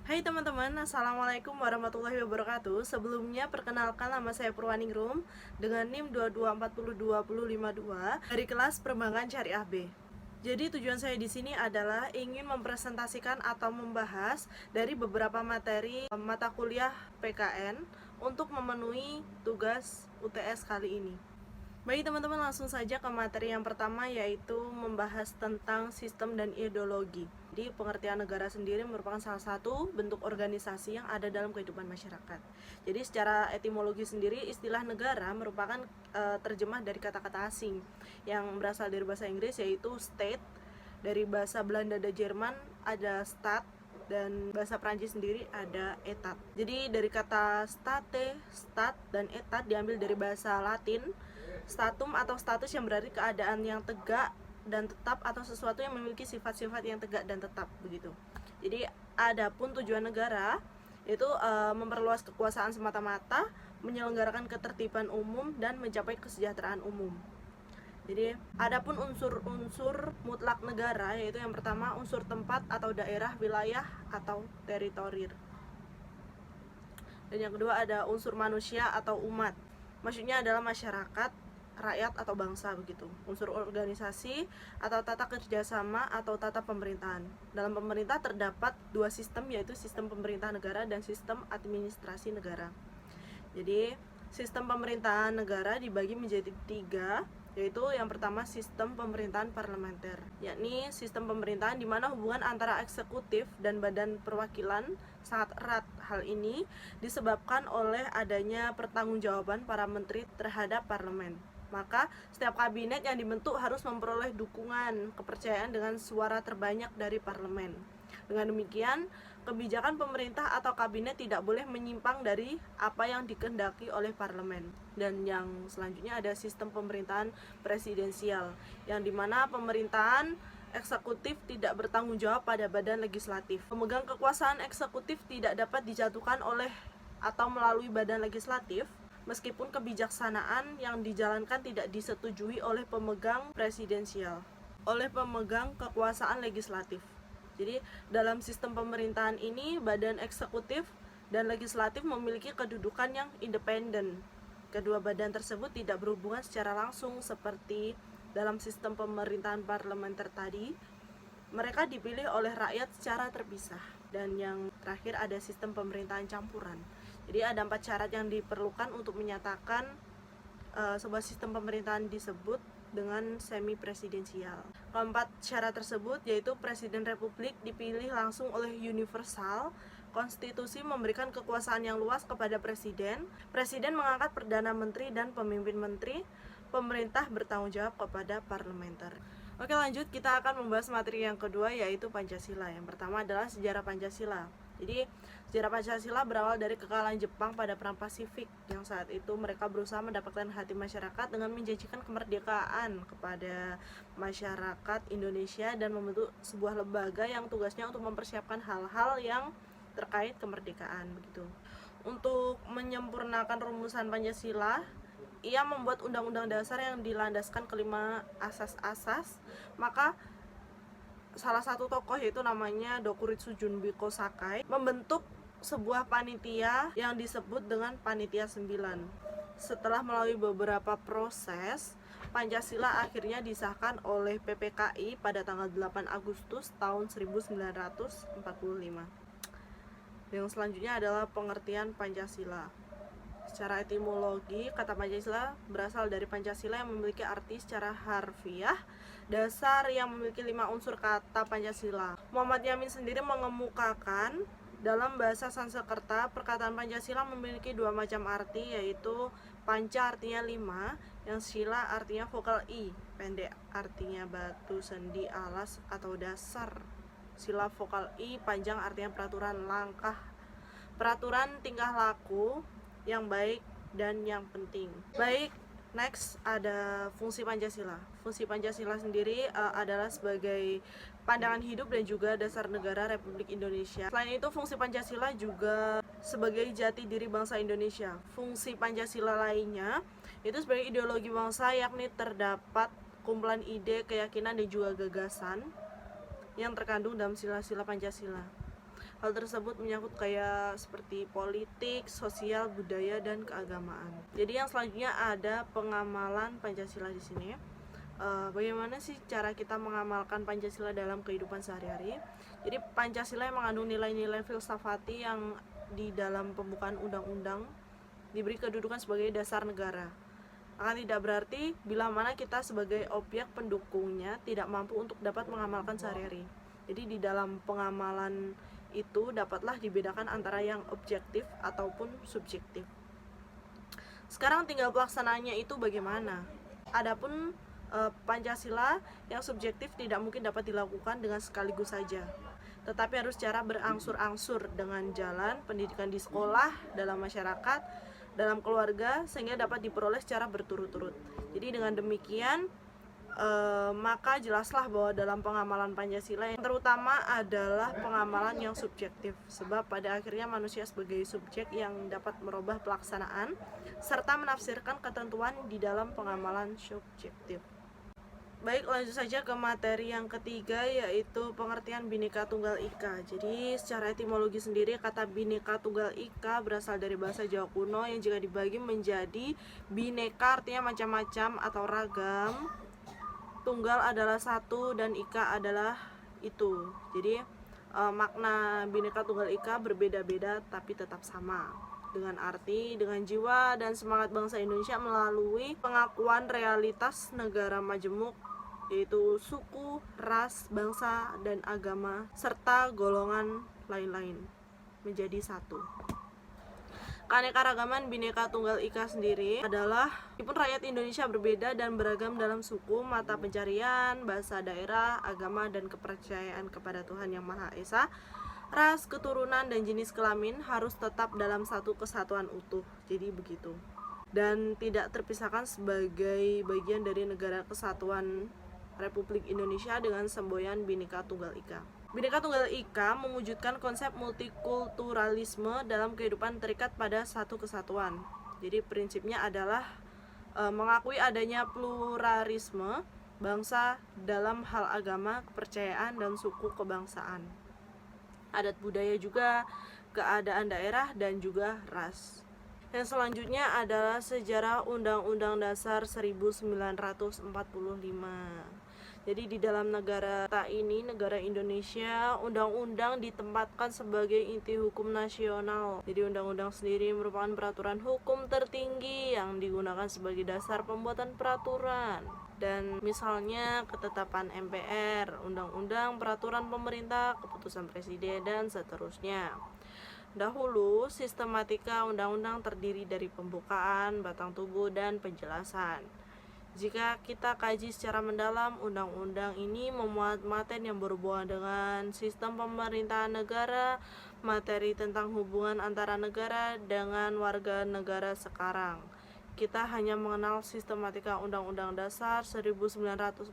Hai teman-teman, Assalamualaikum warahmatullahi wabarakatuh. Sebelumnya perkenalkan, nama saya Purwaningrum dengan NIM 22402052 dari kelas Perbankan Syariah B. Jadi tujuan saya di sini adalah ingin mempresentasikan atau membahas dari beberapa materi mata kuliah PKN untuk memenuhi tugas UTS kali ini. Baik teman-teman, langsung saja ke materi yang pertama, yaitu membahas tentang sistem dan ideologi. Jadi pengertian negara sendiri merupakan salah satu bentuk organisasi yang ada dalam kehidupan masyarakat. Jadi secara etimologi sendiri, istilah negara merupakan terjemah dari kata-kata asing yang berasal dari bahasa Inggris, yaitu state. Dari bahasa Belanda dan Jerman ada staat, dan bahasa Prancis sendiri ada etat. Jadi dari kata state, stat, dan etat diambil dari bahasa Latin statum atau status, yang berarti keadaan yang tegak dan tetap atau sesuatu yang memiliki sifat-sifat yang tegak dan tetap begitu. Jadi adapun tujuan negara itu memperluas kekuasaan semata-mata, menyelenggarakan ketertiban umum dan mencapai kesejahteraan umum. Jadi adapun unsur-unsur mutlak negara, yaitu yang pertama unsur tempat atau daerah, wilayah atau teritori. Dan yang kedua ada unsur manusia atau umat. Maksudnya adalah masyarakat, rakyat atau bangsa begitu. Unsur organisasi atau tata kerjasama atau tata pemerintahan. Dalam pemerintah terdapat dua sistem, yaitu sistem pemerintah negara dan sistem administrasi negara. Jadi sistem pemerintahan negara dibagi menjadi tiga, yaitu yang pertama sistem pemerintahan parlementer, yakni sistem pemerintahan di mana hubungan antara eksekutif dan badan perwakilan sangat erat. Hal ini disebabkan oleh adanya pertanggungjawaban para menteri terhadap parlemen. Maka setiap kabinet yang dibentuk harus memperoleh dukungan kepercayaan dengan suara terbanyak dari parlemen. Dengan demikian, kebijakan pemerintah atau kabinet tidak boleh menyimpang dari apa yang dikehendaki oleh parlemen. Dan yang selanjutnya ada sistem pemerintahan presidensial, yang dimana pemerintahan eksekutif tidak bertanggung jawab pada badan legislatif. Pemegang kekuasaan eksekutif tidak dapat dijatuhkan oleh atau melalui badan legislatif, meskipun kebijaksanaan yang dijalankan tidak disetujui oleh pemegang presidensial, oleh pemegang kekuasaan legislatif. Jadi dalam sistem pemerintahan ini, badan eksekutif dan legislatif memiliki kedudukan yang independen. Kedua badan tersebut tidak berhubungan secara langsung seperti dalam sistem pemerintahan parlementer tadi. Mereka dipilih oleh rakyat secara terpisah. Dan yang terakhir ada sistem pemerintahan campuran. Jadi ada 4 syarat yang diperlukan untuk menyatakan sebuah sistem pemerintahan disebut dengan semi presidensial. Keempat syarat tersebut yaitu presiden republik dipilih langsung oleh universal, konstitusi memberikan kekuasaan yang luas kepada presiden, presiden mengangkat perdana menteri dan pemimpin menteri, pemerintah bertanggung jawab kepada parlementer. Oke, lanjut, kita akan membahas materi yang kedua, yaitu Pancasila. Yang pertama adalah sejarah Pancasila. Jadi sejarah Pancasila berawal dari kekalahan Jepang pada Perang Pasifik, yang saat itu mereka berusaha mendapatkan hati masyarakat dengan menjanjikan kemerdekaan kepada masyarakat Indonesia dan membentuk sebuah lembaga yang tugasnya untuk mempersiapkan hal-hal yang terkait kemerdekaan begitu. Untuk menyempurnakan rumusan Pancasila, ia membuat undang-undang dasar yang dilandaskan kelima asas-asas. Maka salah satu tokoh, yaitu namanya Dokuritsu Junbiko Sakai, membentuk sebuah panitia yang disebut dengan Panitia 9. Setelah melalui beberapa proses, Pancasila akhirnya disahkan oleh PPKI pada tanggal 8 Agustus tahun 1945. Yang selanjutnya adalah pengertian Pancasila. Secara etimologi, kata Pancasila berasal dari Pancasila yang memiliki arti secara harfiah dasar yang memiliki 5 unsur kata Pancasila. Muhammad Yamin sendiri mengemukakan dalam bahasa Sanskerta perkataan Pancasila memiliki 2 macam arti, yaitu panca artinya 5, yang sila artinya vokal i, pendek artinya batu, sendi, alas atau dasar. Sila vokal i panjang artinya peraturan langkah, peraturan tingkah laku yang baik dan yang penting. Baik, next ada fungsi Pancasila. Fungsi Pancasila sendiri adalah sebagai pandangan hidup dan juga dasar negara Republik Indonesia. Selain itu, fungsi Pancasila juga sebagai jati diri bangsa Indonesia. Fungsi Pancasila lainnya itu sebagai ideologi bangsa, yakni terdapat kumpulan ide, keyakinan dan juga gagasan yang terkandung dalam sila-sila Pancasila. Hal tersebut menyangkut kayak seperti politik, sosial, budaya, dan keagamaan. Jadi yang selanjutnya ada pengamalan Pancasila di sini. Bagaimana sih cara kita mengamalkan Pancasila dalam kehidupan sehari-hari? Jadi Pancasila yang mengandung nilai-nilai filsafati yang di dalam pembukaan undang-undang diberi kedudukan sebagai dasar negara. Akan tidak berarti bila mana kita sebagai objek pendukungnya tidak mampu untuk dapat mengamalkan sehari-hari. Jadi di dalam pengamalan itu dapatlah dibedakan antara yang objektif ataupun subjektif. Sekarang tinggal pelaksanaannya itu bagaimana. Adapun Pancasila yang subjektif tidak mungkin dapat dilakukan dengan sekaligus saja, tetapi harus secara berangsur-angsur dengan jalan pendidikan di sekolah, dalam masyarakat, dalam keluarga, sehingga dapat diperoleh secara berturut-turut. Jadi dengan demikian maka jelaslah bahwa dalam pengamalan Pancasila yang terutama adalah pengamalan yang subjektif, sebab pada akhirnya manusia sebagai subjek yang dapat merubah pelaksanaan serta menafsirkan ketentuan di dalam pengamalan subjektif. Baik, lanjut saja ke materi yang ketiga, yaitu pengertian Bhinneka Tunggal Ika. Jadi secara etimologi sendiri, kata Bhinneka Tunggal Ika berasal dari bahasa Jawa kuno yang jika dibagi menjadi bineka artinya macam-macam atau ragam, tunggal adalah satu, dan ika adalah itu. Jadi makna Bhinneka Tunggal Ika berbeda-beda tapi tetap sama, dengan arti, dengan jiwa dan semangat bangsa Indonesia melalui pengakuan realitas negara majemuk, yaitu suku, ras, bangsa, dan agama serta golongan lain-lain menjadi satu. Keanekaragaman Bhinneka Tunggal Ika sendiri adalah meskipun rakyat Indonesia berbeda dan beragam dalam suku, mata pencarian, bahasa daerah, agama, dan kepercayaan kepada Tuhan Yang Maha Esa, ras, keturunan, dan jenis kelamin harus tetap dalam satu kesatuan utuh. Jadi begitu. Dan tidak terpisahkan sebagai bagian dari Negara Kesatuan Republik Indonesia dengan semboyan Bhinneka Tunggal Ika. Bhinneka Tunggal Ika mewujudkan konsep multikulturalisme dalam kehidupan terikat pada satu kesatuan. Jadi prinsipnya adalah mengakui adanya pluralisme bangsa dalam hal agama, kepercayaan, dan suku kebangsaan, adat budaya juga, keadaan daerah, dan juga ras. Yang selanjutnya adalah sejarah Undang-Undang Dasar 1945. Jadi di dalam negara kita ini, negara Indonesia, undang-undang ditempatkan sebagai inti hukum nasional. Jadi undang-undang sendiri merupakan peraturan hukum tertinggi yang digunakan sebagai dasar pembuatan peraturan. Dan misalnya ketetapan MPR, undang-undang, peraturan pemerintah, keputusan presiden, dan seterusnya. Dahulu, sistematika undang-undang terdiri dari pembukaan, batang tubuh, dan penjelasan. Jika kita kaji secara mendalam, undang-undang ini memuat materi yang berhubungan dengan sistem pemerintahan negara, materi tentang hubungan antara negara dengan warga negara sekarang. Kita hanya mengenal sistematika Undang-Undang Dasar 1945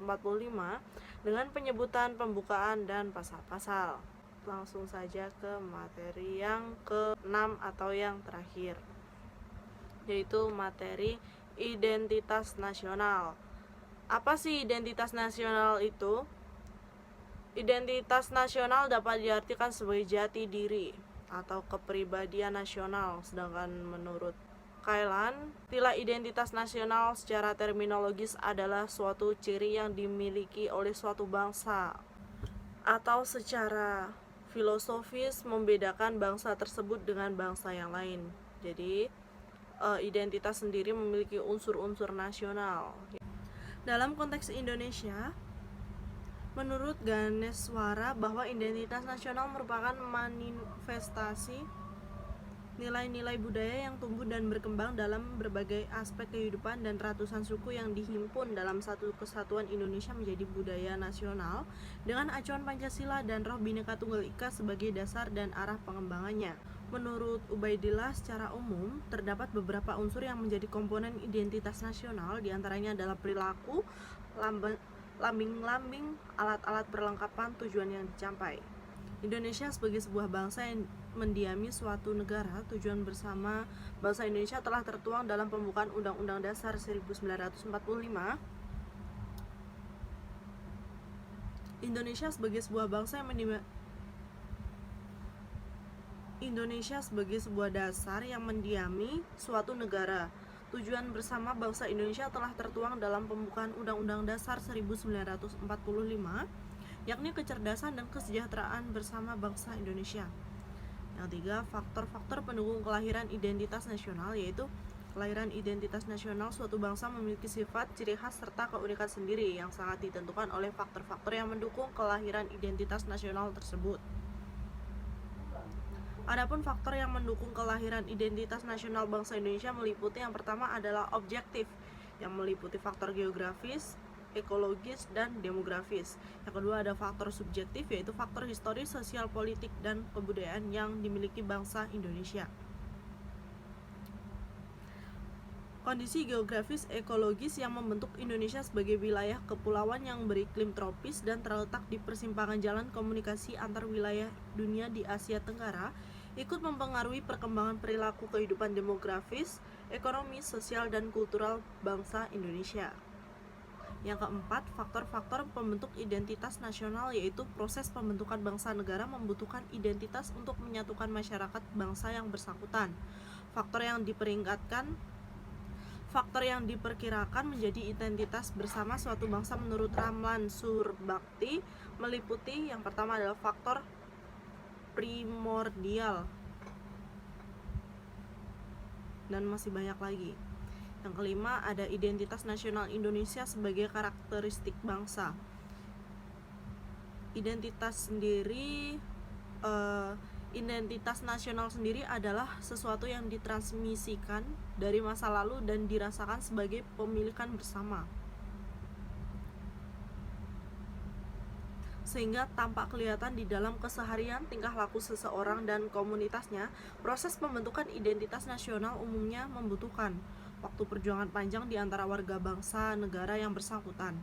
dengan penyebutan pembukaan dan pasal-pasal. Langsung saja ke materi yang ke-6 atau yang terakhir, yaitu materi identitas nasional. Apa sih identitas nasional itu? Identitas nasional dapat diartikan sebagai jati diri atau kepribadian nasional. Sedangkan menurut Kailan, istilah identitas nasional secara terminologis adalah suatu ciri yang dimiliki oleh suatu bangsa, atau secara filosofis membedakan bangsa tersebut dengan bangsa yang lain. Jadi identitas sendiri memiliki unsur-unsur nasional. Dalam konteks Indonesia, menurut Ganeswara bahwa identitas nasional merupakan manifestasi nilai-nilai budaya yang tumbuh dan berkembang dalam berbagai aspek kehidupan dan ratusan suku yang dihimpun dalam satu kesatuan Indonesia menjadi budaya nasional dengan acuan Pancasila dan roh Bhinneka Tunggal Ika sebagai dasar dan arah pengembangannya. Menurut Ubaidillah, secara umum terdapat beberapa unsur yang menjadi komponen identitas nasional, diantaranya adalah perilaku, lambing-lambing, alat-alat perlengkapan tujuan yang dicapai. Indonesia sebagai sebuah bangsa yang mendiami suatu negara, tujuan bersama bangsa Indonesia telah tertuang dalam pembukaan Undang-Undang Dasar 1945. Indonesia sebagai sebuah bangsa yang Indonesia sebagai sebuah dasar yang mendiami suatu negara. Tujuan bersama bangsa Indonesia telah tertuang dalam pembukaan Undang-Undang Dasar 1945, yakni kecerdasan dan kesejahteraan bersama bangsa Indonesia. Yang tiga, faktor-faktor pendukung kelahiran identitas nasional, yaitu kelahiran identitas nasional suatu bangsa memiliki sifat, ciri khas, serta keunikan sendiri yang sangat ditentukan oleh faktor-faktor yang mendukung kelahiran identitas nasional tersebut. Adapun faktor yang mendukung kelahiran identitas nasional bangsa Indonesia meliputi yang pertama adalah objektif, yang meliputi faktor geografis, ekologis, dan demografis. Yang kedua ada faktor subjektif, yaitu faktor historis, sosial, politik, dan kebudayaan yang dimiliki bangsa Indonesia. Kondisi geografis ekologis yang membentuk Indonesia sebagai wilayah kepulauan yang beriklim tropis dan terletak di persimpangan jalan komunikasi antar wilayah dunia di Asia Tenggara ikut mempengaruhi perkembangan perilaku kehidupan demografis, ekonomi, sosial, dan kultural bangsa Indonesia. Yang keempat, faktor-faktor pembentuk identitas nasional, yaitu proses pembentukan bangsa negara membutuhkan identitas untuk menyatukan masyarakat bangsa yang bersangkutan. Faktor yang diperkirakan menjadi identitas bersama suatu bangsa menurut Ramlan Surbakti meliputi yang pertama adalah faktor primordial, dan masih banyak lagi. Yang kelima ada identitas nasional Indonesia sebagai karakteristik bangsa. Identitas nasional sendiri adalah sesuatu yang ditransmisikan dari masa lalu dan dirasakan sebagai pemilikan bersama, sehingga tampak kelihatan di dalam keseharian tingkah laku seseorang dan komunitasnya. Proses pembentukan identitas nasional umumnya membutuhkan waktu perjuangan panjang di antara warga bangsa negara yang bersangkutan.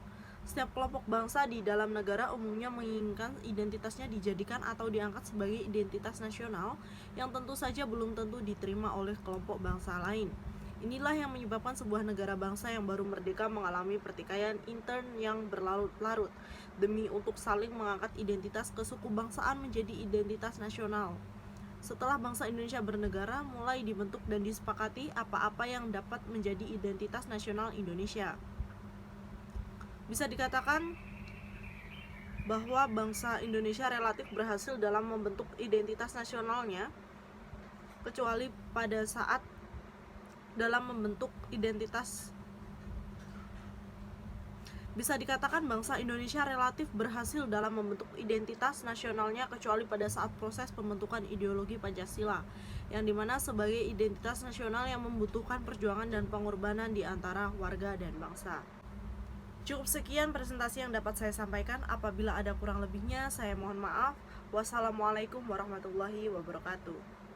Setiap kelompok bangsa di dalam negara umumnya menginginkan identitasnya dijadikan atau diangkat sebagai identitas nasional yang tentu saja belum tentu diterima oleh kelompok bangsa lain. Inilah yang menyebabkan sebuah negara bangsa yang baru merdeka mengalami pertikaian intern yang berlarut-larut demi untuk saling mengangkat identitas kesukubangsaan menjadi identitas nasional. Setelah bangsa Indonesia bernegara, mulai dibentuk dan disepakati apa-apa yang dapat menjadi identitas nasional Indonesia. Bisa dikatakan bahwa bangsa Indonesia relatif berhasil dalam membentuk identitas nasionalnya, kecuali pada saat dalam membentuk identitas Bisa dikatakan bangsa Indonesia relatif berhasil dalam membentuk identitas nasionalnya kecuali pada saat proses pembentukan ideologi Pancasila, yang dimana sebagai identitas nasional yang membutuhkan perjuangan dan pengorbanan di antara warga dan bangsa. Cukup sekian presentasi yang dapat saya sampaikan. Apabila ada kurang lebihnya, saya mohon maaf. Wassalamualaikum warahmatullahi wabarakatuh.